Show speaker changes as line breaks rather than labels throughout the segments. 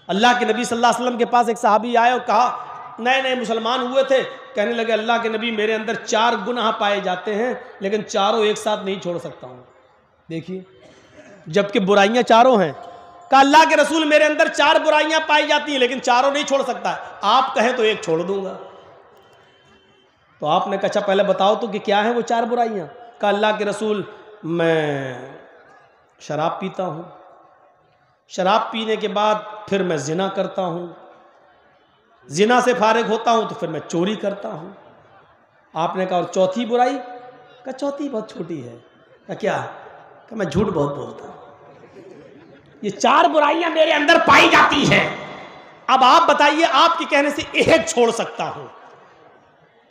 اللہ کے نبی صلی اللہ علیہ وسلم کے پاس ایک صحابی آئے اور کہا، نئے نئے مسلمان ہوئے تھے، کہنے لگے اللہ کے نبی میرے اندر 4 گناہ پائے جاتے ہیں لیکن چاروں ایک ساتھ نہیں چھوڑ سکتا ہوں۔ دیکھیے، جبکہ برائیاں چاروں ہیں، کہا اللہ کے رسول میرے اندر 4 برائیاں پائی جاتی ہیں لیکن چاروں نہیں چھوڑ سکتا، آپ کہیں تو ایک چھوڑ دوں گا۔ تو آپ نے کہا اچھا پہلے بتاؤ تو کہ کیا ہیں وہ 4 برائیاں؟ کہا اللہ کے رسول میں شراب پیتا ہوں، شراب پینے کے بعد پھر میں زنا کرتا ہوں، زنا سے فارغ ہوتا ہوں تو پھر میں چوری کرتا ہوں۔ آپ نے کہا اور چوتھی برائی؟ کہا چوتھی بہت چھوٹی ہے۔ کہا کیا؟ کہ میں جھوٹ بہت بولتا ہوں۔ یہ 4 برائیاں میرے اندر پائی جاتی ہیں، اب آپ بتائیے آپ کے کہنے سے ایک چھوڑ سکتا ہوں؟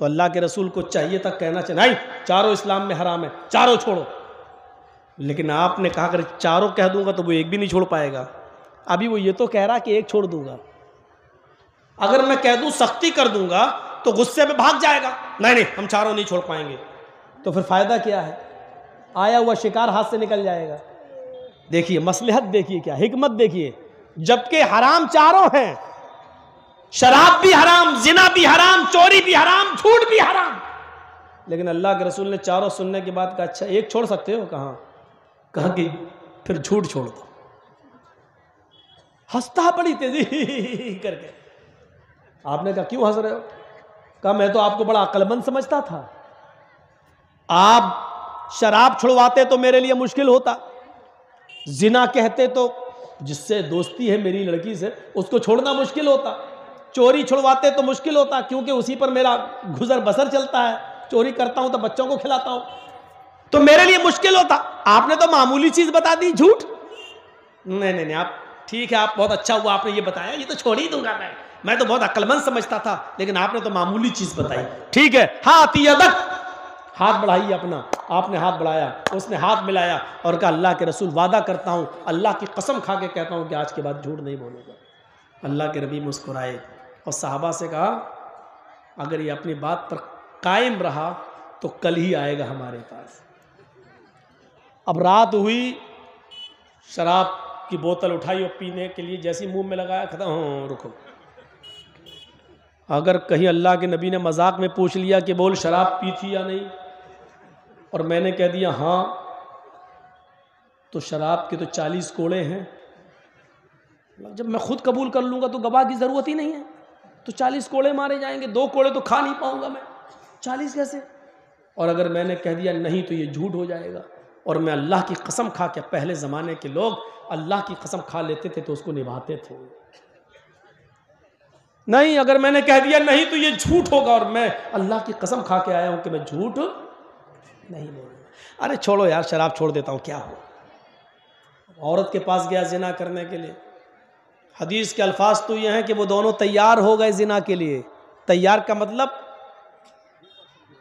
تو اللہ کے رسول کو چاہیے تھا کہنا چاہیے نہیں، چاروں اسلام میں حرام ہے، چاروں چھوڑو، لیکن آپ نے کہا اگر چاروں کہہ دوں گا تو وہ ایک بھی نہیں چھوڑ پائے گا۔ ابھی وہ یہ تو کہہ رہا کہ ایک چھوڑ دوں گا، اگر میں کہہ دوں سختی کر دوں گا تو غصے میں بھاگ جائے گا، نہیں ہم چاروں نہیں چھوڑ پائیں گے، تو پھر فائدہ کیا ہے؟ آیا ہوا شکار ہاتھ سے نکل جائے گا۔ دیکھیے مصلحت، دیکھیے کیا حکمت، دیکھیے جبکہ حرام چاروں ہیں، شراب بھی حرام، زنا بھی حرام، چوری بھی حرام، جھوٹ بھی حرام، لیکن اللہ کے رسول نے چاروں سننے کے بعد کہا اچھا ایک چھوڑ سکتے ہو؟ کہا کہ پھر جھوٹ چھوڑ دو۔ ہنستا بڑی تیزی کر کے۔ آپ نے کہا کیوں ہنس رہے ہو؟ کہا میں تو آپ کو بڑا عقل مند سمجھتا تھا، آپ شراب چھڑواتے تو میرے لیے مشکل ہوتا، زنا کہتے تو جس سے دوستی ہے میری لڑکی سے اس کو چھوڑنا مشکل ہوتا، چوری چھڑواتے تو مشکل ہوتا کیونکہ اسی پر میرا گزر بسر چلتا ہے، چوری کرتا ہوں تو بچوں کو کھلاتا ہوں، تو میرے لیے مشکل ہوتا۔ آپ نے تو معمولی چیز بتا دی، جھوٹ۔ نہیں آپ ٹھیک ہے، آپ بہت اچھا ہوا آپ نے یہ بتایا، یہ تو چھوڑ ہی دوں گا میں تو بہت عقل مند سمجھتا تھا، لیکن آپ نے تو معمولی چیز بتائی، ٹھیک ہے، ہاتھ یدک، ہاتھ بڑھائیے اپنا۔ آپ نے ہاتھ بڑھایا، اس نے ہاتھ ملایا اور کہا اللہ کے رسول وعدہ کرتا ہوں، اللہ کی قسم کھا کے کہتا ہوں کہ آج کے بعد جھوٹ نہیں بولوں گا۔ اللہ کے نبی مسکرائے اور صحابہ سے کہا اگر یہ اپنی بات پر قائم رہا تو کل ہی آئے گا ہمارے پاس۔ اب رات ہوئی، شراب کی بوتل اٹھائی اور پینے کے لیے جیسی منہ میں لگایا، کہتا ہوں رکو، اگر کہیں اللہ کے نبی نے مذاق میں پوچھ لیا کہ بول شراب پی تھی یا نہیں، اور میں نے کہہ دیا ہاں، تو شراب کے تو 40 کوڑے ہیں، جب میں خود قبول کر لوں گا تو گواہ کی ضرورت ہی نہیں ہے، تو 40 کوڑے مارے جائیں گے، 2 کوڑے تو کھا نہیں پاؤں گا میں، 40 کیسے؟ اور اگر میں نے کہہ دیا نہیں تو یہ جھوٹ ہو جائے گا، اور میں اللہ کی قسم کھا کے، پہلے زمانے کے لوگ اللہ کی قسم کھا لیتے تھے تو اس کو نبھاتے تھے، نہیں اگر میں نے کہہ دیا نہیں تو یہ جھوٹ ہوگا، اور میں اللہ کی قسم کھا کے آیا ہوں کہ میں جھوٹ نہیں بولوں گا، ارے چھوڑو یار شراب چھوڑ دیتا ہوں کیا ہو۔ عورت کے پاس گیا زنا کرنے کے لیے، حدیث کے الفاظ تو یہ ہیں کہ وہ دونوں تیار ہو گئے زنا کے لیے، تیار کا مطلب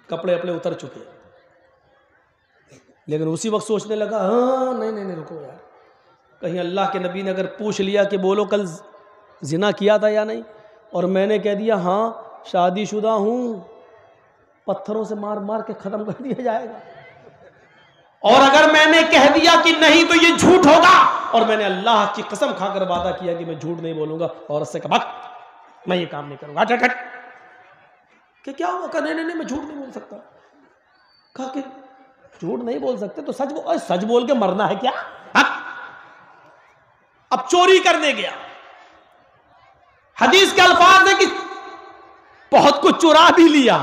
کپڑے اپنے اتر چکے، لیکن اسی وقت سوچنے لگا ہاں نہیں رکو یار، کہیں اللہ کے نبی نے اگر پوچھ لیا کہ بولو کل زنا کیا تھا یا نہیں، اور میں نے کہہ دیا ہاں شادی شدہ ہوں، پتھروں سے مار مار کے ختم کر دیا جائے گا، اور اگر میں نے کہہ دیا کہ نہیں تو یہ جھوٹ ہوگا، اور میں نے اللہ کی قسم کھا کر وعدہ کیا کہ میں جھوٹ نہیں بولوں گا، عورت سے کہا میں یہ کام نہیں کروں گا، ہٹ کہ کیا ہوا؟ کہا نہیں میں جھوٹ نہیں بول سکتا۔ کہا کہ جھوٹ نہیں بول سکتے تو سچ بول کے مرنا ہے کیا؟ اب چوری کرنے گیا، حدیث کے الفاظ ہے کہ بہت کچھ چرا بھی لیا،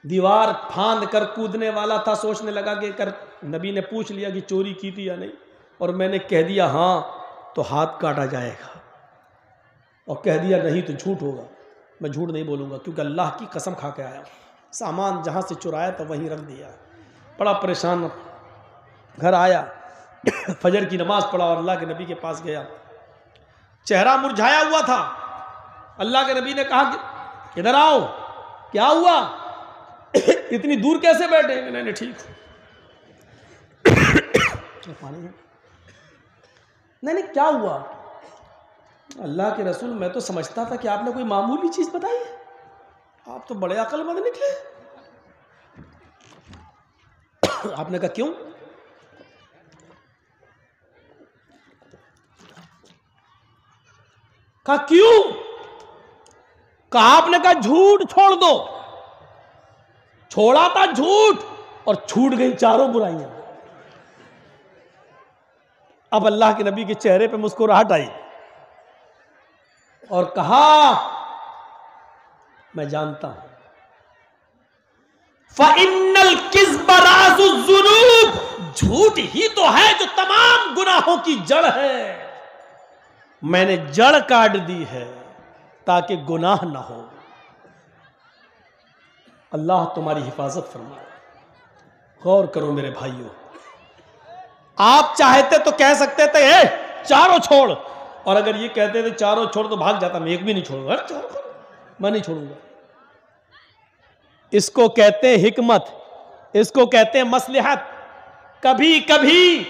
دیوار پھاند کر کودنے والا تھا، سوچنے لگا کہ اگر نبی نے پوچھ لیا کہ چوری کی تھی یا نہیں، اور میں نے کہہ دیا ہاں تو ہاتھ کاٹا جائے گا، اور کہہ دیا نہیں تو جھوٹ ہوگا، میں جھوٹ نہیں بولوں گا کیونکہ اللہ کی قسم کھا کے آیا ہوں۔ سامان جہاں سے چرایا تھا وہیں رکھ دیا، بڑا پریشان، گھر آیا، فجر کی نماز پڑھا اور اللہ کے نبی کے پاس گیا، چہرہ مرجھایا ہوا تھا، اللہ کے نبی نے کہا کہ ادھر آؤ، کیا ہوا؟ اتنی دور کیسے بیٹھے؟ نہیں ٹھیک نہیں کیا ہوا؟ اللہ کے رسول میں تو سمجھتا تھا کہ آپ نے کوئی معمولی چیز بتائی ہے، آپ تو بڑے عقل مند نکلے۔ آپ نے کہا کیوں؟ کہا کیوں؟ کہا آپ نے کہا جھوٹ چھوڑ دو. چھوڑا تھا جھوٹ اور چھوٹ گئی چاروں برائیاں. اب اللہ کے نبی کے چہرے پہ مسکراہٹ آئی اور کہا میں جانتا ہوں فَإِنَّ الْكِذْبَ رَأْسُ الذُّنُوبِ، جھوٹ ہی تو ہے جو تمام گناہوں کی جڑ ہے. میں نے جڑ کاٹ دی ہے تاکہ گناہ نہ ہو. اللہ تمہاری حفاظت فرمائے. غور کرو میرے بھائیوں، آپ چاہتے تو کہہ سکتے تھے اے چاروں چھوڑ، اور اگر یہ کہتے تھے چاروں چھوڑ تو بھاگ جاتا، میں ایک بھی نہیں چھوڑوں گا. میں نہیں چھوڑوں گا. اس کو کہتے ہیں حکمت، اس کو کہتے ہیں مصلحت. کبھی کبھی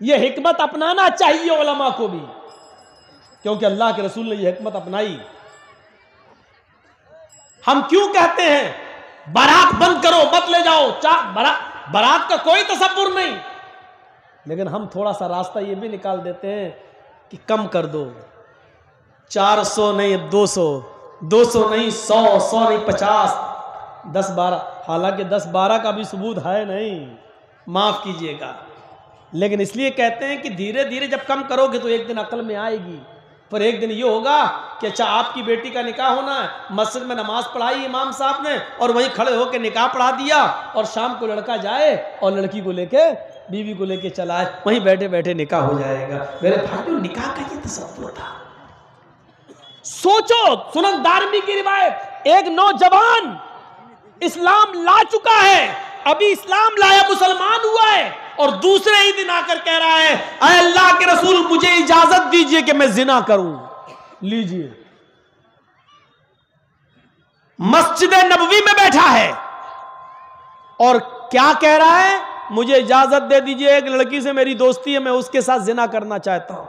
یہ حکمت اپنانا چاہیے علماء کو بھی، کیونکہ اللہ کے رسول نے یہ حکمت اپنائی. ہم کیوں کہتے ہیں بارات بند کرو مت لے جاؤ، بارات کا کوئی تصور نہیں، لیکن ہم تھوڑا سا راستہ یہ بھی نکال دیتے ہیں کہ کم کر دو. 400 نہیں 200، 200 نہیں 100، 100 نہیں 50، 10-12. حالانکہ 10-12 کا بھی ثبوت ہے نہیں، معاف کیجئے گا، لیکن اس لیے کہتے ہیں کہ دھیرے دھیرے جب کم کرو گے تو ایک دن عقل میں آئے گی. پھر ایک دن یہ ہوگا کہ اچھا آپ کی بیٹی کا نکاح ہونا ہے، مسجد میں نماز پڑھائی امام صاحب نے اور وہیں کھڑے ہو کے نکاح پڑھا دیا، اور شام کو لڑکا جائے اور لڑکی کو لے کے بیوی کو لے کے چلا ہے، وہیں بیٹھے بیٹھے نکاح ہو جائے گا. میرے بھائیو، نکاح کا یہ تصور تھا. سوچو، سنن دارمی کی روایت، ایک نوجوان اسلام لا چکا ہے، ابھی اسلام لایا مسلمان ہوا ہے، اور دوسرے ہی دن آ کر کہہ رہا ہے اے اللہ کے رسول مجھے اجازت دیجئے کہ میں زنا کروں. لیجئے، مسجد نبوی میں بیٹھا ہے اور کیا کہہ رہا ہے؟ مجھے اجازت دے دیجئے، ایک لڑکی سے میری دوستی ہے، میں اس کے ساتھ زنا کرنا چاہتا ہوں.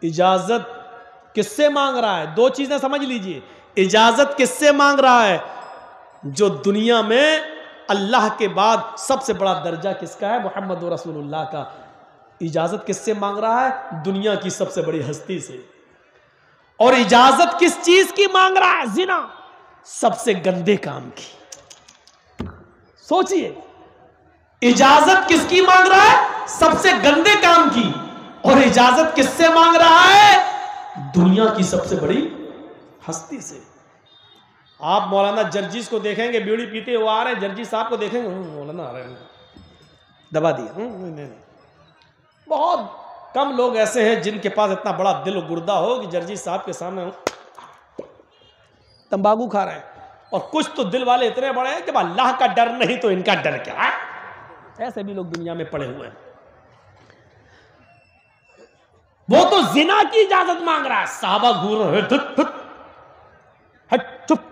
اجازت کس سے مانگ رہا ہے؟ دو چیزیں سمجھ لیجئے. اجازت کس سے مانگ رہا ہے؟ جو دنیا میں اللہ کے بعد سب سے بڑا درجہ کس کا ہے؟ محمد رسول اللہ کا. اجازت کس سے مانگ رہا ہے؟ دنیا کی سب سے بڑی ہستی سے. اور اجازت کس چیز کی مانگ رہا ہے؟ زنا، سب سے گندے کام کی. سوچئے، اجازت کس کی مانگ رہا ہے؟ سب سے گندے کام کی. اور اجازت کس سے مانگ رہا ہے؟ دنیا کی سب سے بڑی ہستی سے. آپ مولانا جرجیز کو دیکھیں گے بیڑی پیتے ہوئے آ رہے ہیں، جرجیز صاحب کو دیکھیں گے مولانا آ رہے ہیں دبا دیا. بہت کم لوگ ایسے ہیں جن کے پاس اتنا بڑا دل و گردہ ہو کہ جرجیز صاحب کے سامنے تمباکو کھا رہے ہیں. اور کچھ تو دل والے اتنے بڑے ہیں کہ اللہ کا ڈر نہیں تو ان کا ڈر کیا ہے. ایسے بھی لوگ دنیا میں پڑے ہوئے ہیں. وہ تو زنا کی اجازت مانگ رہا ہے. صحابہ گھور رہے ہٹ چپ.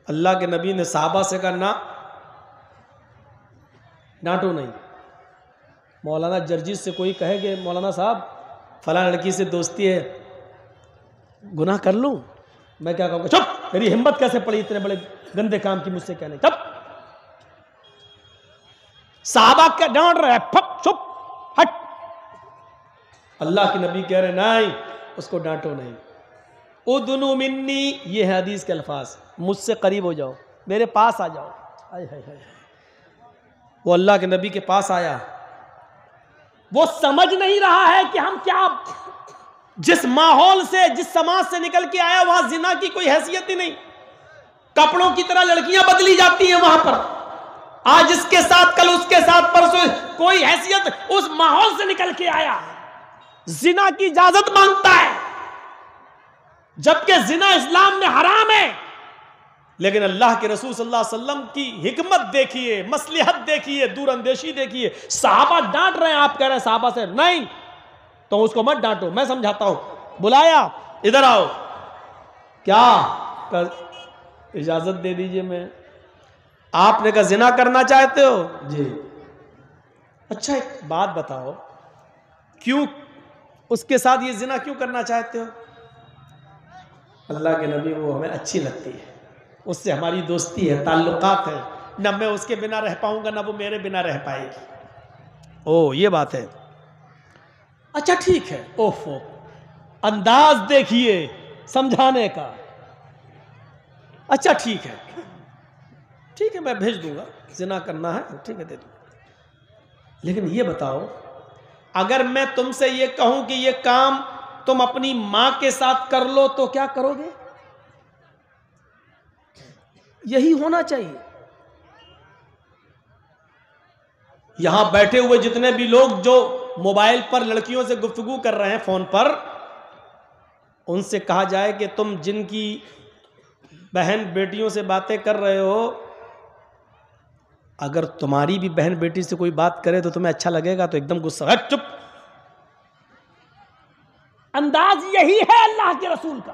اللہ کے نبی نے صحابہ سے کہا نہ ڈانٹو نہیں. مولانا جرجیز سے کوئی کہے کہ مولانا صاحب فلاں لڑکی سے دوستی ہے، گناہ کر لوں؟ میں کیا کہوں گا؟ چپ، میری ہمت کیسے پڑی اتنے بڑے گندے کام کی مجھ سے کہنے؟ چپ. صحابہ کیا ڈانٹ رہے ہیں؟ پھپ چپ ہٹ. اللہ کے نبی کہہ رہے نہیں، اس کو ڈانٹو نہیں. ادنو منی، یہ ہے حدیث کے الفاظ، مجھ سے قریب ہو جاؤ، میرے پاس آ جاؤ. وہ اللہ کے نبی کے پاس آیا. وہ سمجھ نہیں رہا ہے کہ ہم کیا، جس ماحول سے جس سماج سے نکل کے آیا وہاں زنا کی کوئی حیثیت ہی نہیں. کپڑوں کی طرح لڑکیاں بدلی جاتی ہیں وہاں پر، آج اس کے ساتھ کل اس کے ساتھ پرسوں، کوئی حیثیت. اس ماحول سے نکل کے آیا، زنا کی اجازت مانگتا ہے، جبکہ زنا اسلام میں حرام ہے. لیکن اللہ کے رسول صلی اللہ علیہ وسلم کی حکمت دیکھیے، مصلحت دیکھیے، دور اندیشی دیکھیے. صحابہ ڈانٹ رہے ہیں، آپ کہہ رہے ہیں صحابہ سے نہیں تو اس کو مت ڈانٹو، میں سمجھاتا ہوں. بلایا، ادھر آؤ. کیا اجازت دے دیجئے. میں آپ نے کہا زنا کرنا چاہتے ہو؟ جی. اچھا ایک بات بتاؤ، کیوں اس کے ساتھ یہ زنا کیوں کرنا چاہتے ہو؟ اللہ کے نبی وہ ہمیں اچھی لگتی ہے، اس سے ہماری دوستی ہے، تعلقات ہے، نہ میں اس کے بنا رہ پاؤں گا نہ وہ میرے بنا رہ پائے گی. او یہ بات ہے. اچھا ٹھیک ہے، اوفو انداز دیکھیے سمجھانے کا، اچھا ٹھیک ہے میں بھیج دوں گا، زنا کرنا ہے ٹھیک ہے دے دوں گا، لیکن یہ بتاؤ اگر میں تم سے یہ کہوں کہ یہ کام تم اپنی ماں کے ساتھ کر لو تو کیا کرو گے؟ یہی ہونا چاہیے۔ یہاں بیٹھے ہوئے جتنے بھی لوگ جو موبائل پر لڑکیوں سے گفتگو کر رہے ہیں فون پر، ان سے کہا جائے کہ تم جن کی بہن بیٹیوں سے باتیں کر رہے ہو، اگر تمہاری بھی بہن بیٹی سے کوئی بات کرے تو تمہیں اچھا لگے گا؟ تو ایک دم غصہ، چپ۔ انداز یہی ہے اللہ کے رسول کا۔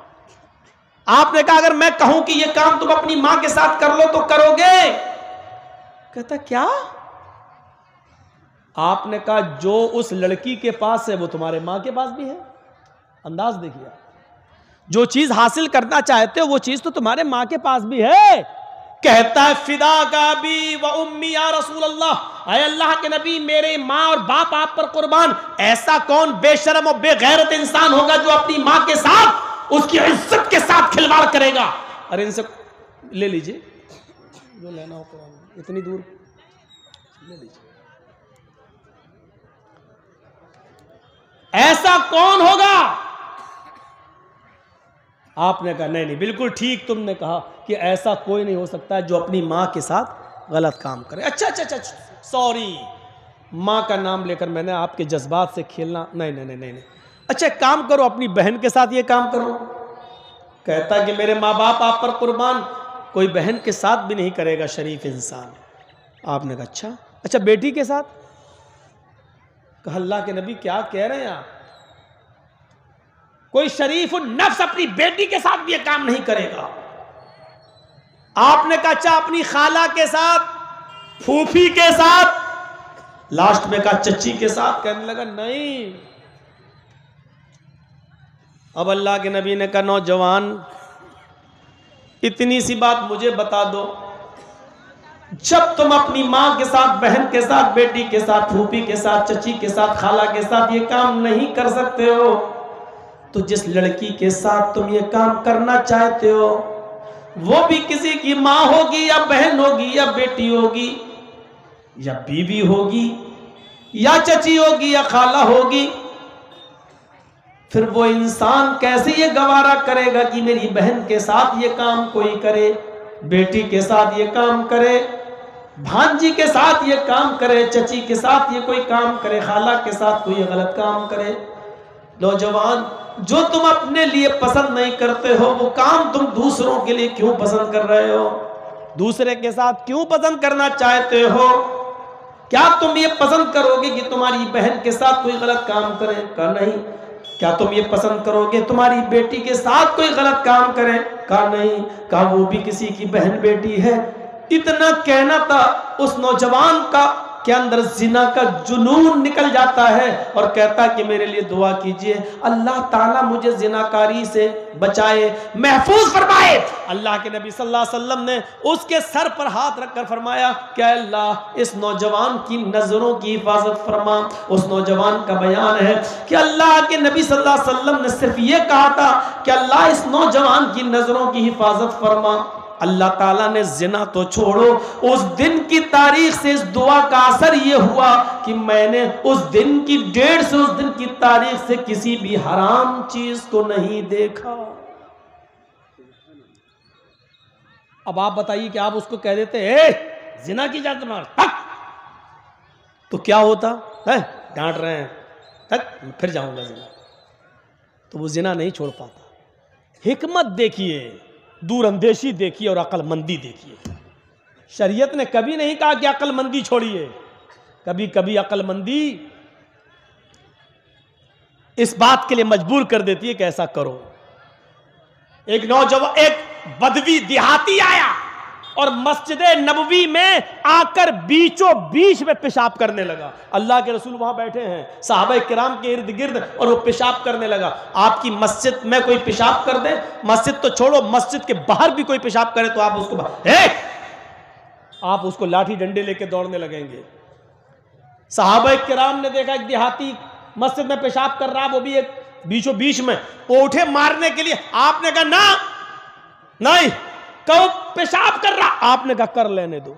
آپ نے کہا اگر میں کہوں کہ یہ کام تم اپنی ماں کے ساتھ کر لو تو کرو گے؟ کہتا کیا؟ آپ نے کہا جو اس لڑکی کے پاس ہے وہ تمہارے ماں کے پاس بھی ہے۔ انداز دیکھیے، جو چیز حاصل کرنا چاہتے ہو وہ چیز تو تمہارے ماں کے پاس بھی ہے۔ کہتا ہے فدا کا بھی و امی یا رسول اللہ، اے اللہ کے نبی میرے ماں اور باپ آپ پر قربان، ایسا کون بے شرم اور بے غیرت انسان ہوگا جو اپنی ماں کے ساتھ اس کی عزت کے ساتھ کھلواڑ کرے گا؟ اور ان سے لے لیجئے جو لینا ہو قرآن، اتنی دور لے لیجئے۔ ایسا کون ہوگا؟ آپ نے کہا نہیں بالکل ٹھیک تم نے کہا کہ ایسا کوئی نہیں ہو سکتا جو اپنی ماں کے ساتھ غلط کام کرے۔ اچھا سوری، ماں کا نام لے کر میں نے آپ کے جذبات سے کھیلنا نہیں۔ اچھا ایک کام کرو، اپنی بہن کے ساتھ یہ کام کرو۔ کہتا کہ میرے ماں باپ آپ پر قربان، کوئی بہن کے ساتھ بھی نہیں کرے گا شریف انسان۔ آپ نے کہا اچھا بیٹی کے ساتھ؟ کہا اللہ کے نبی کیا کہہ رہے ہیں آپ؟ کوئی شریف النفس اپنی بیٹی کے ساتھ بھی یہ کام نہیں کرے گا۔ آپ نے کہا اچھا اپنی خالہ کے ساتھ، پھوپھی کے ساتھ، لاسٹ میں کہا چچی کے ساتھ؟ کہنے لگا نہیں۔ اب اللہ کے نبی نے کہا نوجوان اتنی سی بات مجھے بتا دو، جب تم اپنی ماں کے ساتھ، بہن کے ساتھ، بیٹی کے ساتھ، پھوپھی کے ساتھ، چچی کے ساتھ، خالہ کے ساتھ یہ کام نہیں کر سکتے ہو، تو جس لڑکی کے ساتھ تم یہ کام کرنا چاہتے ہو وہ بھی کسی کی ماں ہوگی یا بہن ہوگی یا بیٹی ہوگی یا بیوی ہوگی یا چچی ہوگی یا خالہ ہوگی، پھر وہ انسان کیسے یہ گوارا کرے گا کہ میری بہن کے ساتھ یہ کام کوئی کرے، بیٹی کے ساتھ یہ کام کرے، بھانجی کے ساتھ یہ کام کرے، چچی کے ساتھ یہ کوئی کام کرے، خالہ کے ساتھ کوئی غلط کام کرے؟ نوجوان جو تم اپنے لیے پسند نہیں کرتے ہو وہ کام تم دوسروں کے لیے کیوں پسند کر رہے ہو؟ دوسرے کے ساتھ کیوں پسند کرنا چاہتے ہو؟ کیا تم یہ پسند کرو گے کہ تمہاری بہن کے ساتھ کوئی غلط کام کرے؟ کہا نہیں۔ کیا تم یہ پسند کرو گے تمہاری بیٹی کے ساتھ کوئی غلط کام کرے؟ کہا نہیں۔ کہا وہ بھی کسی کی بہن بیٹی ہے۔ اتنا کہنا تھا اس نوجوان کا کے اندر زنا کا جنون نکل جاتا ہے اور کہتا کہ میرے لیے دعا کیجئے، اللہ تعالیٰ مجھے زناکاری سے بچائے، محفوظ فرمائے۔ اللہ کے نبی صلی اللہ علیہ وسلم نے اس کے سر پر ہاتھ رکھ کر فرمایا کہ اے اللہ اس نوجوان کی نظروں کی حفاظت فرما۔ اس نوجوان کا بیان ہے کہ اللہ کے نبی صلی اللہ علیہ وسلم نے صرف یہ کہا تھا کہ اللہ اس نوجوان کی نظروں کی حفاظت فرما۔ اللہ تعالیٰ نے زنا تو چھوڑو، اس دن کی تاریخ سے اس دعا کا اثر یہ ہوا کہ میں نے اس دن کی ڈیٹ سے اس دن کی تاریخ سے کسی بھی حرام چیز کو نہیں دیکھا۔ اب آپ بتائیے کہ آپ اس کو کہہ دیتے اے زنا کی اجازت مار تو کیا ہوتا ہے؟ ڈانٹ رہے ہیں تک پھر جاؤں گا زنا، تو وہ زنا نہیں چھوڑ پاتا۔ حکمت دیکھیے، دور اندیشی دیکھیے اور عقل مندی دیکھیے۔ شریعت نے کبھی نہیں کہا کہ عقل مندی چھوڑیے، کبھی کبھی عقل مندی اس بات کے لیے مجبور کر دیتی ہے کہ ایسا کرو۔ ایک نوجوان، ایک بدوی دیہاتی آیا اور مسجد نبوی میں آ کر بیچوں بیچ میں پیشاب کرنے لگا۔ اللہ کے رسول وہاں بیٹھے ہیں صحابہ کرام کے ارد گرد اور وہ پیشاب کرنے لگا۔ آپ کی مسجد میں کوئی پیشاب کر دے، مسجد تو چھوڑو مسجد کے باہر بھی کوئی پیشاب کرے تو آپ اس کو آپ اس کو لاٹھی ڈنڈے لے کے دوڑنے لگیں گے۔ صحابہ کرام نے دیکھا ایک دیہاتی مسجد میں پیشاب کر رہا، وہ بھی ایک بیچوں بیچ میں، وہ اٹھے مارنے کے لیے، آپ نے کہا نا نہیں، کہو پیشاب کر رہا، آپ نے کہا کر لینے دو،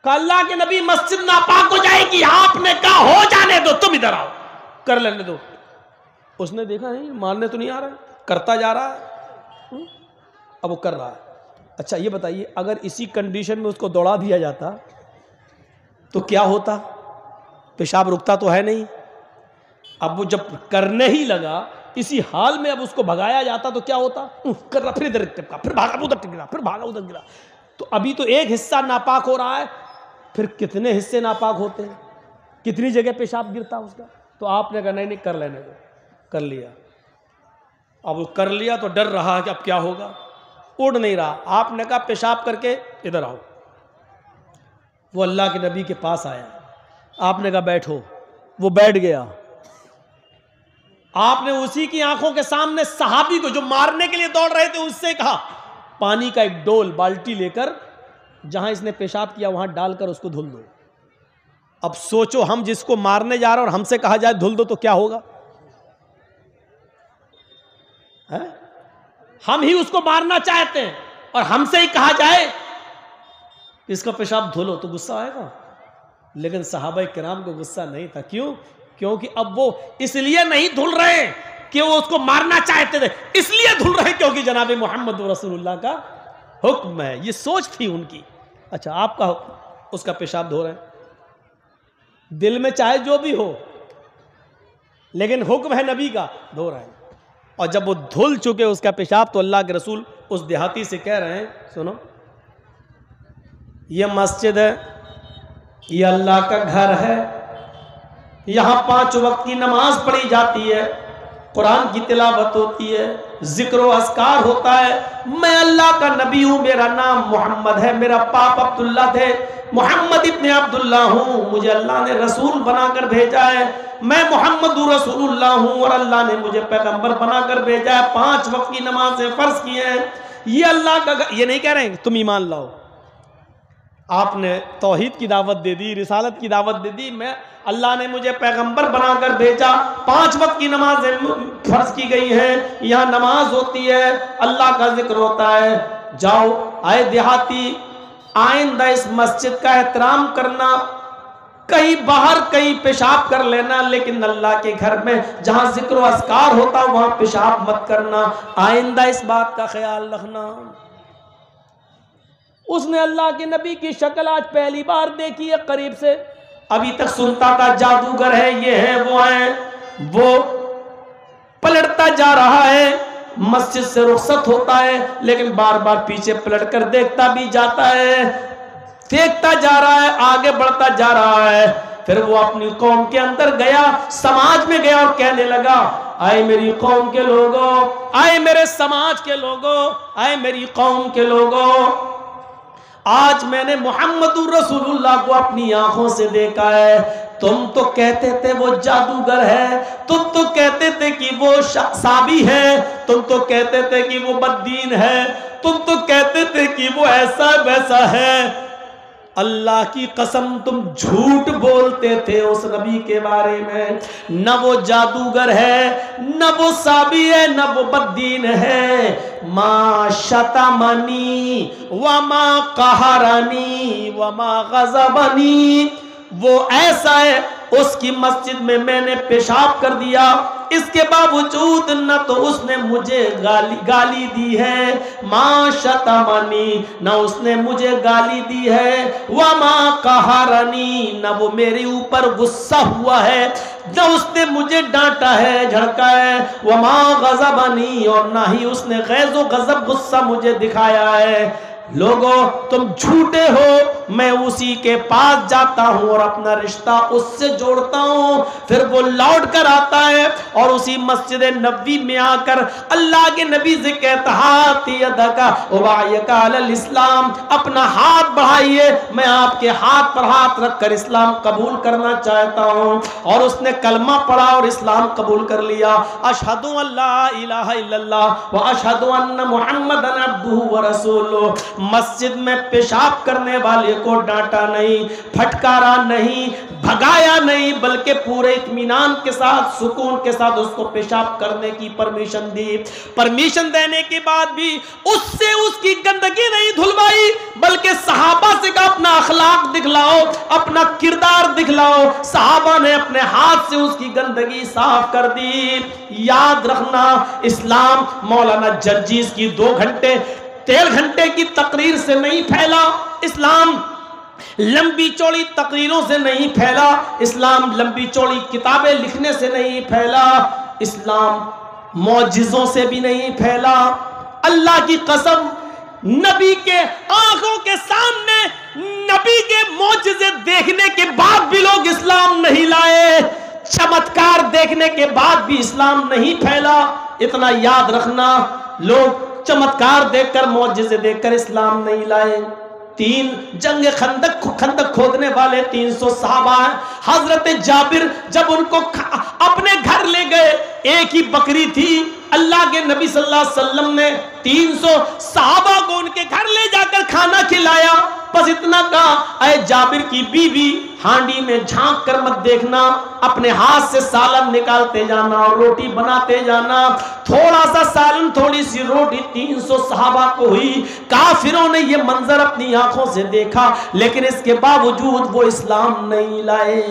کہ اللہ کے نبی مسجد ناپاک ہو جائے گی، آپ نے کہا ہو جانے دو، تم ادھر آؤ کر لینے دو۔ اس نے دیکھا نہیں مارنے تو نہیں آ رہا، کرتا جا رہا ہے، اب وہ کر رہا ہے۔ اچھا یہ بتائیے اگر اسی کنڈیشن میں اس کو دوڑا دیا جاتا تو کیا ہوتا؟ پیشاب رکتا تو ہے نہیں۔ اب وہ جب کرنے ہی لگا اسی حال میں اب اس کو بھگایا جاتا تو کیا ہوتا؟ کر رہا، پھر ادھر ٹپکا، پھر بھاگا ادھر گرا، پھر بھاگا ادھر گرا۔ تو ابھی تو ایک حصہ ناپاک ہو رہا ہے، پھر کتنے حصے ناپاک ہوتے ہیں، کتنی جگہ پیشاب گرتا اس کا۔ تو آپ نے کہا نہیں نہیں کر لینے دو، کر لیا۔ اب وہ کر لیا تو ڈر رہا کہ اب کیا ہوگا، اڑ نہیں رہا۔ آپ نے کہا پیشاب کر کے ادھر آؤ۔ وہ اللہ کے نبی کے پاس آیا، آپ نے کہا بیٹھو، وہ بیٹھ گیا۔ آپ نے اسی کی آنکھوں کے سامنے صحابی کو جو مارنے کے لیے دوڑ رہے تھے اس سے کہا پانی کا ایک ڈول بالٹی لے کر جہاں اس نے پیشاب کیا وہاں ڈال کر اس کو دھل دو۔ اب سوچو ہم جس کو مارنے جا رہے ہیں اور ہم سے کہا جائے دھل دو تو کیا ہوگا؟ ہم ہی اس کو مارنا چاہتے ہیں اور ہم سے ہی کہا جائے اس کا پیشاب دھلو تو غصہ آئے گا۔ لیکن صحابہ کرام کو غصہ نہیں تھا، کیوں؟ کیونکہ اب وہ اس لیے نہیں دھل رہے کہ وہ اس کو مارنا چاہتے تھے، اس لیے دھل رہے کیونکہ جناب محمد رسول اللہ کا حکم ہے، یہ سوچ تھی ان کی۔ اچھا آپ کا اس کا پیشاب دھو رہے ہیں، دل میں چاہے جو بھی ہو لیکن حکم ہے نبی کا، دھو رہے ہیں۔ اور جب وہ دھل چکے اس کا پیشاب تو اللہ کے رسول اس دیہاتی سے کہہ رہے ہیں سنو یہ مسجد ہے، یہ اللہ کا گھر ہے، یہاں 5 وقت کی نماز پڑھی جاتی ہے، قرآن کی تلاوت ہوتی ہے، ذکر و اذکار ہوتا ہے، میں اللہ کا نبی ہوں، میرا نام محمد ہے، میرا باپ عبداللہ تھے، محمد ابن عبداللہ ہوں، مجھے اللہ نے رسول بنا کر بھیجا ہے، میں محمد رسول اللہ ہوں اور اللہ نے مجھے پیغمبر بنا کر بھیجا ہے، 5 وقت کی نمازیں فرض کی ہیں، یہ اللہ کا یہ نہیں کہہ رہے ہیں تم ایمان لاؤ، آپ نے توحید کی دعوت دے دی، رسالت کی دعوت دے دی، میں اللہ نے مجھے پیغمبر بنا کر بھیجا، 5 وقت کی نمازیں فرض کی گئی ہیں، یہاں نماز ہوتی ہے، اللہ کا ذکر ہوتا ہے، جاؤ آئے دیہاتی آئندہ اس مسجد کا احترام کرنا، کہیں باہر کہیں پیشاب کر لینا لیکن اللہ کے گھر میں جہاں ذکر و اذکار ہوتا وہاں پیشاب مت کرنا، آئندہ اس بات کا خیال رکھنا۔ اس نے اللہ کے نبی کی شکل آج پہلی بار دیکھی ہے قریب سے، ابھی تک سنتا تھا جادوگر ہے، یہ ہے وہ ہیں، وہ پلٹتا جا رہا ہے، مسجد سے رخصت ہوتا ہے لیکن بار بار پیچھے پلٹ کر دیکھتا بھی جاتا ہے، دیکھتا جا رہا ہے، آگے بڑھتا جا رہا ہے۔ پھر وہ اپنی قوم کے اندر گیا، سماج میں گیا اور کہنے لگا آئے میری قوم کے لوگوں، آئے میرے سماج کے لوگوں، آئے میری قوم کے لوگوں، آج میں نے محمد رسول اللہ کو اپنی آنکھوں سے دیکھا ہے، تم تو کہتے تھے وہ جادوگر ہے، تم تو کہتے تھے کہ وہ صابی ہے، تم تو کہتے تھے کہ وہ بددین ہے، تم تو کہتے تھے کہ وہ ایسا ویسا ہے، اللہ کی قسم تم جھوٹ بولتے تھے اس نبی کے بارے میں، نہ وہ جادوگر ہے، نہ وہ صابی ہے، نہ وہ بددین ہے، ما شتمنی وما قہرنی وما غضبنی، وہ ایسا ہے اس کی مسجد میں میں نے پیشاب کر دیا، اس کے باوجود نہ تو اس نے مجھے گالی دی ہے، ما شتمنی، نہ اس نے مجھے گالی دی ہے، وما قہرنی، نہ وہ میرے اوپر غصہ ہوا ہے، نہ اس نے مجھے ڈانٹا ہے، جھڑکا ہے، وما غضبنی، اور نہ ہی اس نے غیظ و غضب غصہ مجھے دکھایا ہے۔ لوگوں تم جھوٹے ہو، میں اسی کے پاس جاتا ہوں اور اپنا رشتہ اس سے جوڑتا ہوں، پھر وہ لوٹ کر آتا ہے اور اسی مسجد نبوی میں آ کر اللہ کے نبی سے کہتا ہاتھ یدکا وبایکا علی الاسلام، اپنا ہاتھ بڑھائیے، میں آپ کے ہاتھ پر ہاتھ رکھ کر اسلام قبول کرنا چاہتا ہوں، اور اس نے کلمہ پڑھا اور اسلام قبول کر لیا، اشہدو ان لا الہ الا اللہ و اشہدو ان محمدن عبدہ و رسولہ۔ مسجد میں پیشاب کرنے والے کو ڈانٹا نہیں، پھٹکارا نہیں، بھگایا نہیں، بلکہ پورے اطمینان کے ساتھ، سکون کے ساتھ اس کو پیشاب کرنے کی پرمیشن دی۔ پرمیشن دینے کے بعد بھی اس سے اس کی گندگی نہیں دھلوائی، بلکہ صحابہ سے کہا اپنا اخلاق دکھلاؤ، اپنا کردار دکھلاؤ۔ صحابہ نے اپنے ہاتھ سے اس کی گندگی صاف کر دی۔ یاد رکھنا، اسلام مولانا جرجیز کی 2 گھنٹے 13 گھنٹے کی تقریر سے نہیں پھیلا، اسلام لمبی چوڑی تقریروں سے نہیں پھیلا، اسلام لمبی چوڑی کتابیں لکھنے سے نہیں پھیلا، اسلام معجزوں سے بھی نہیں پھیلا۔ اللہ کی قسم، نبی کے آنکھوں کے سامنے نبی کے معجزے دیکھنے کے بعد بھی لوگ اسلام نہیں لائے، چمتکار دیکھنے کے بعد بھی اسلام نہیں پھیلا۔ اتنا یاد رکھنا، لوگ چمتکار دیکھ کر، معجزے دیکھ کر اسلام نہیں لائے۔ 3 جنگ خندق کھودنے والے 300 صحابہ ہیں۔ حضرت جابر جب ان کو اپنے گھر لے گئے، ایک ہی بکری تھی، اللہ کے نبی صلی اللہ علیہ وسلم نے 300 صحابہ کو ان کے گھر لے جا کر کھانا کھلایا۔ بس اتنا کہا، اے جابر کی بیوی، ہانڈی میں جھانک کر مت دیکھنا، اپنے ہاتھ سے سالن نکالتے جانا اور روٹی بناتے جانا۔ تھوڑا سا سالن، تھوڑی سی روٹی 300 صحابہ کو ہوئی۔ کافروں نے یہ منظر اپنی آنکھوں سے دیکھا، لیکن اس کے باوجود وہ اسلام نہیں لائے،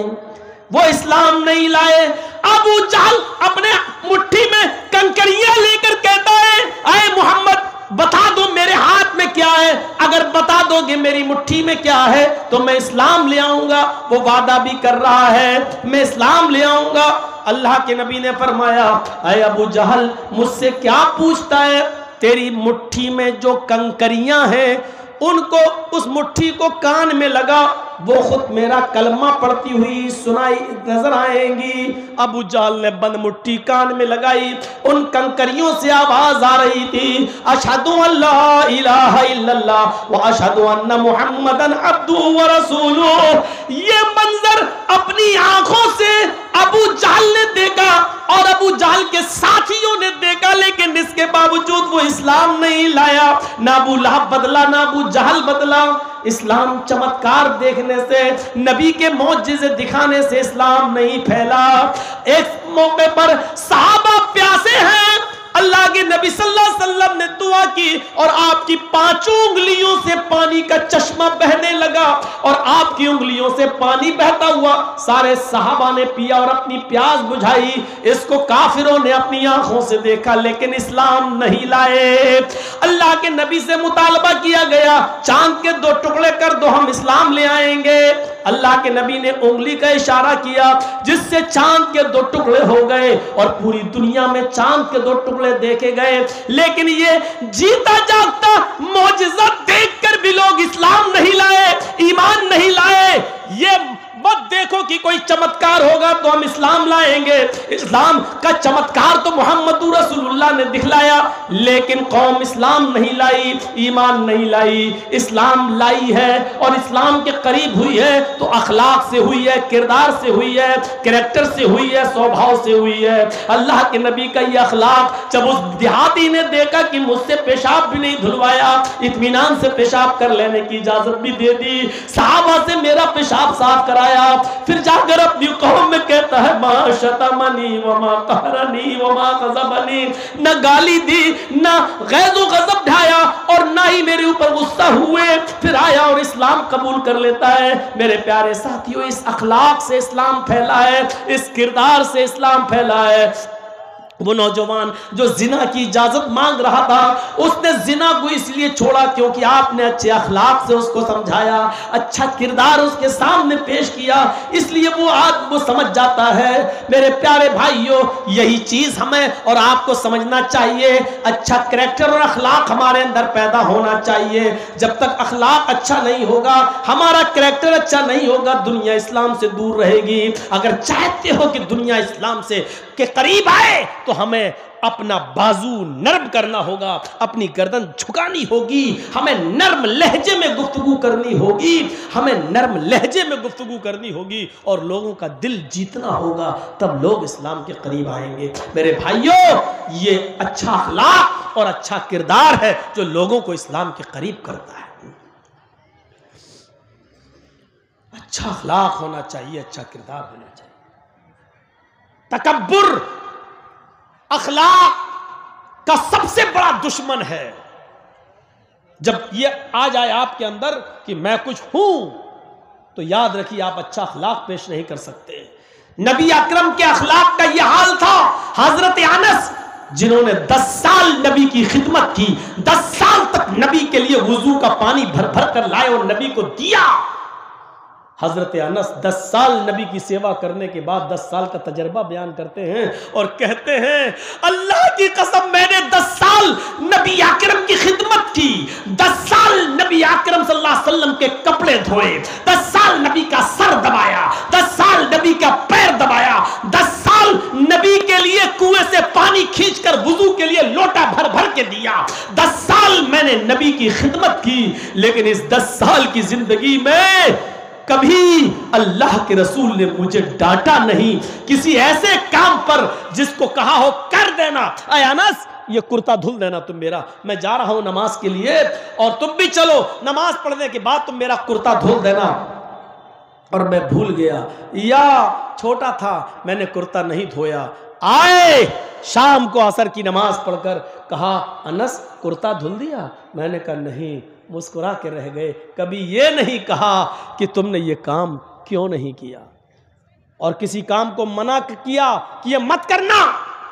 وہ اسلام نہیں لائے۔ ابو جہل اپنے مٹھی میں کنکریاں لے کر کہتا ہے، اے محمد بتا دو میرے ہاتھ میں کیا ہے، اگر بتا دو گے میری مٹھی میں کیا ہے تو میں اسلام لے آؤں گا۔ وہ وعدہ بھی کر رہا ہے، میں اسلام لے آؤں گا۔ اللہ کے نبی نے فرمایا، اے ابو جہل مجھ سے کیا پوچھتا ہے؟ تیری مٹھی میں جو کنکریاں ہیں ان کو، اس مٹھی کو کان میں لگا، وہ خود میرا کلمہ پڑھتی ہوئی سنائی نظر آئیں گی۔ ابو جہل نے بند مٹھی کان میں لگائی، ان کنکریوں سے آواز آ رہی تھی، اشہد ان لا الہ الا اللہ واشہد ان محمدن عبدہ ورسولہ۔ یہ منظر اپنی آنکھوں سے ابو جہل نے دیکھا اور ابو جہل کے ساتھیوں نے دیکھا، لیکن اس کے باوجود وہ اسلام نہیں لایا۔ نہ ابو لہب بدلا، نہ ابو جہل بدلا۔ اسلام چمتکار دیکھنے سے، نبی کے معجزے دکھانے سے اسلام نہیں پھیلا۔ ایک موقع پر صحابہ پیاسے ہیں، اللہ کے نبی صلی اللہ علیہ وسلم نے دعا کی اور آپ کی 5 انگلیوں سے پانی کا چشمہ بہنے لگا اور آپ کی انگلیوں سے پانی بہتا ہوا سارے صحابہ نے پیا اور اپنی پیاس بجھائی۔ اس کو کافروں نے اپنی آنکھوں سے دیکھا لیکن اسلام نہیں لائے۔ اللہ کے نبی سے مطالبہ کیا گیا، چاند کے 2 ٹکڑے کر دو، ہم اسلام لے آئیں گے۔ اللہ کے نبی نے انگلی کا اشارہ کیا جس سے چاند کے 2 ٹکڑے ہو گئے اور پوری دنیا میں چاند کے 2 ٹکڑے دیکھے گئے، لیکن یہ جیتا جاگتا معجزہ دیکھ کر بھی لوگ اسلام نہیں لائے، ایمان نہیں لائے۔ یہ مت دیکھو کہ کوئی چمتکار ہوگا تو ہم اسلام لائیں گے۔ اسلام کا چمتکار تو محمد رسول اللہ نے دکھلایا، لیکن قوم اسلام نہیں لائی، ایمان نہیں لائی۔ اسلام لائی ہے اور اسلام کے قریب ہوئی ہے تو اخلاق سے ہوئی ہے، کردار سے ہوئی ہے، کریکٹر سے ہوئی ہے، سوبھاؤ سے ہوئی ہے۔ اللہ کے نبی کا یہ اخلاق جب اس دیہاتی نے دیکھا کہ مجھ سے پیشاب بھی نہیں دھلوایا، اطمینان سے پیشاب کر لینے کی اجازت بھی دے دی، صحابہ سے میرا پیشاب صاف کرایا، پھر جا کر اپنی قوم میں کہتا ہے ما شتمنی وما قہرنی وما غضبنی، نہ گالی دی، نہ غیظ و غضب ڈھایا اور نہ ہی میرے اوپر غصہ ہوئے، پھر آیا اور اسلام قبول کر لیتا ہے۔ میرے پیارے ساتھیوں، اس اخلاق سے اسلام پھیلا ہے، اس کردار سے اسلام پھیلا ہے۔ وہ نوجوان جو زنا کی اجازت مانگ رہا تھا، اس نے زنا کو اس لیے چھوڑا کیونکہ آپ نے اچھے اخلاق سے اس کو سمجھایا، اچھا کردار اس کے سامنے پیش کیا، اس لیے وہ آج وہ سمجھ جاتا ہے۔ میرے پیارے بھائیوں، یہی چیز ہمیں اور آپ کو سمجھنا چاہیے، اچھا کریکٹر اور اخلاق ہمارے اندر پیدا ہونا چاہیے۔ جب تک اخلاق اچھا نہیں ہوگا، ہمارا کریکٹر اچھا نہیں ہوگا، دنیا اسلام سے دور رہے گی۔ اگر چاہتے ہو کہ دنیا اسلام سے کے قریب آئے تو ہمیں اپنا بازو نرم کرنا ہوگا، اپنی گردن جھکانی ہوگی، ہمیں نرم لہجے میں گفتگو کرنی ہوگی، ہمیں نرم لہجے میں گفتگو کرنی ہوگی اور لوگوں کا دل جیتنا ہوگا، تب لوگ اسلام کے قریب آئیں گے۔ میرے بھائیوں، یہ اچھا اخلاق اور اچھا کردار ہے جو لوگوں کو اسلام کے قریب کرتا ہے۔ اچھا اخلاق ہونا چاہیے، اچھا کردار ہونا چاہیے۔ تکبر اخلاق کا سب سے بڑا دشمن ہے۔ جب یہ آ جائے آپ کے اندر کہ میں کچھ ہوں، تو یاد رکھیے آپ اچھا اخلاق پیش نہیں کر سکتے۔ نبی اکرم کے اخلاق کا یہ حال تھا۔ حضرت انس جنہوں نے 10 سال نبی کی خدمت کی، 10 سال تک نبی کے لیے وضو کا پانی بھر بھر کر لائے اور نبی کو دیا۔ حضرت انس 10 سال نبی کی سیوا کرنے کے بعد 10 سال کا تجربہ بیان کرتے ہیں اور کہتے ہیں اللہ کی قسم میں نے 10 سال نبی اکرم کی خدمت کی، 10 سال نبی اکرم صلی اللہ علیہ وسلم کے کپڑے دھوئے، 10 سال نبی کا سر دبایا، 10 سال نبی کا پیر دبایا، 10 سال نبی کے لیے کنویں سے پانی کھینچ کر وضو کے لیے لوٹا بھر بھر کے دیا، 10 سال میں نے نبی کی خدمت کی، لیکن اس 10 سال کی زندگی میں کبھی اللہ کے رسول نے مجھے ڈانٹا نہیں کسی ایسے کام پر جس کو کہا ہو کر دینا، اے انس یہ کرتا دھل دینا تم میرا، میں جا رہا ہوں نماز کے لیے اور تم بھی چلو، نماز پڑھنے کے بعد تم میرا کرتا دھل دینا، اور میں بھول گیا یا چھوٹا تھا میں نے کرتا نہیں دھویا۔ آئے شام کو عصر کی نماز پڑھ کر کہا انس کرتا دھل دیا؟ میں نے کہا نہیں، مسکرا کے رہ گئے۔ کبھی یہ نہیں کہا کہ تم نے یہ کام کیوں نہیں کیا، اور کسی کام کو منع کیا کہ یہ مت کرنا،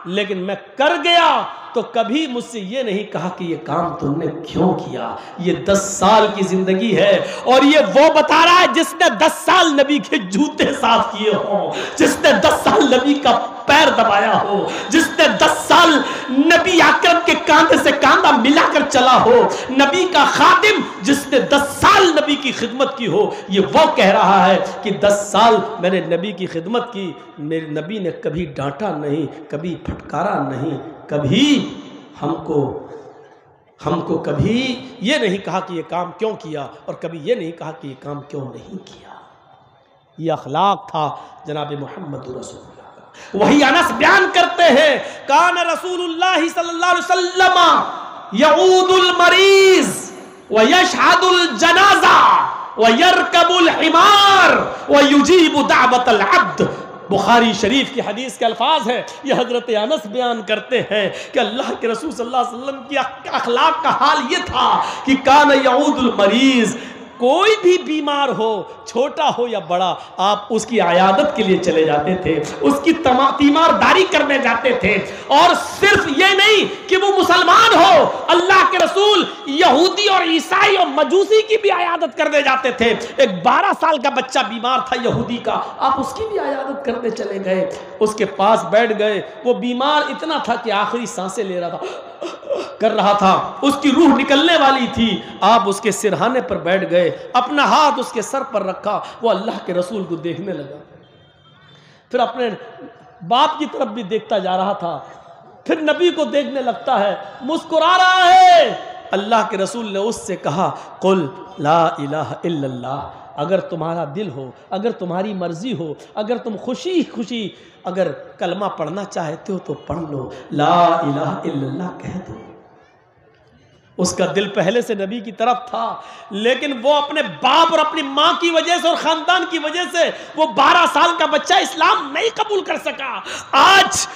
لیکن میں کر گیا تو کبھی مجھ سے یہ نہیں کہا کہ یہ کام تم نے کیوں کیا۔ یہ 10 سال کی زندگی ہے، اور یہ وہ بتا رہا ہے جس نے 10 سال نبی کے جوتے صاف کیے ہوں، جس نے 10 سال نبی کا پیر دبایا ہو، جس نے 10 سال نبی اکرم کے کاندھے سے کاندھا ملا کر چلا ہو، نبی کا خادم جس نے 10 سال نبی کی خدمت کی ہو، یہ وہ کہہ رہا ہے کہ 10 سال میں نے نبی کی خدمت کی، میرے نبی نے کبھی ڈانٹا نہیں، کبھی پھٹکارا نہیں، کبھی ہم کو کبھی یہ نہیں کہا کہ یہ کام کیوں کیا، اور کبھی یہ نہیں کہا کہ یہ کام کیوں نہیں کیا۔ یہ اخلاق تھا جناب محمد رسول اللہ کا۔ وہی انس بیان کرتے ہیں کان رسول اللہ صلی اللہ علیہ وسلم یعود المریض ویشہد الجنازہ ویرکب الحمار ویجیب دعوت العبد۔ بخاری شریف کی حدیث کے الفاظ ہیں، یہ حضرت انس بیان کرتے ہیں کہ اللہ کے رسول صلی اللہ علیہ وسلم کی اخلاق کا حال یہ تھا کہ کان یعود المریض، کوئی بھی بیمار ہو چھوٹا ہو یا بڑا، آپ اس کی عیادت کے لیے چلے جاتے تھے، اس کی تیمارداری کرنے جاتے تھے، اور صرف یہ نہیں کہ وہ مسلمان ہو، اللہ کے رسول یہودی اور عیسائی اور مجوسی کی بھی عیادت کرنے جاتے تھے۔ ایک 12 سال کا بچہ بیمار تھا یہودی کا، آپ اس کی بھی عیادت کرنے چلے گئے، اس کے پاس بیٹھ گئے، وہ بیمار اتنا تھا کہ آخری سانسیں لے رہا تھا، کر رہا تھا، اس کی روح نکلنے والی تھی، آپ اس کے سرہانے پر بیٹھ گئے، اپنا ہاتھ اس کے سر پر رکھا، وہ اللہ کے رسول کو دیکھنے لگا، پھر اپنے باپ کی طرف بھی دیکھتا جا رہا تھا، پھر نبی کو دیکھنے لگتا ہے، مسکرا رہا ہے۔ اللہ کے رسول نے اس سے کہا قل لا الہ الا اللہ، اگر تمہارا دل ہو، اگر تمہاری مرضی ہو، اگر تم خوشی خوشی اگر کلمہ پڑھنا چاہتے ہو تو پڑھ لو، لا الہ الا اللہ کہہ دو۔ اس کا دل پہلے سے نبی کی طرف تھا، لیکن وہ اپنے باپ اور اپنی ماں کی وجہ سے اور خاندان کی وجہ سے وہ 12 سال کا بچہ اسلام نہیں قبول کر سکا۔ آج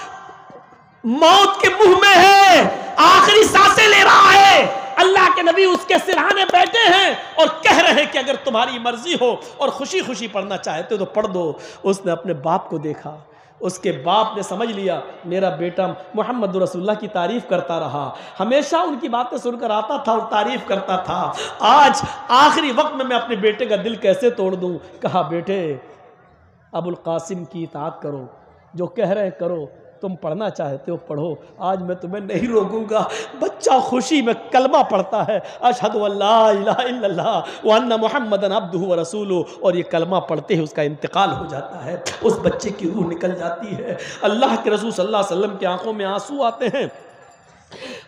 موت کے منہ میں ہے، آخری سانسیں لے رہا ہے، اللہ کے نبی اس کے سرہانے بیٹھے ہیں اور کہہ رہے ہیں کہ اگر تمہاری مرضی ہو اور خوشی خوشی پڑھنا چاہتے ہو تو پڑھ دو۔ اس نے اپنے باپ کو دیکھا، اس کے باپ نے سمجھ لیا میرا بیٹا محمد رسول اللہ کی تعریف کرتا رہا، ہمیشہ ان کی باتیں سن کر آتا تھا اور تعریف کرتا تھا، آج آخری وقت میں اپنے بیٹے کا دل کیسے توڑ دوں۔ کہا بیٹے ابو القاسم کی اطاعت کرو، جو کہہ رہے ہیں کرو، تم پڑھنا چاہتے ہو پڑھو، آج میں تمہیں نہیں روکوں گا۔ بچہ خوشی میں کلمہ پڑھتا ہے، اشہد ان لا الہ الا اللہ وان محمدًا عبدہ ورسولہ، اور یہ کلمہ پڑھتے ہی اس کا انتقال ہو جاتا ہے، اس بچے کی روح نکل جاتی ہے۔ اللہ کے رسول صلی اللہ علیہ وسلم کی آنکھوں میں آنسو آتے ہیں،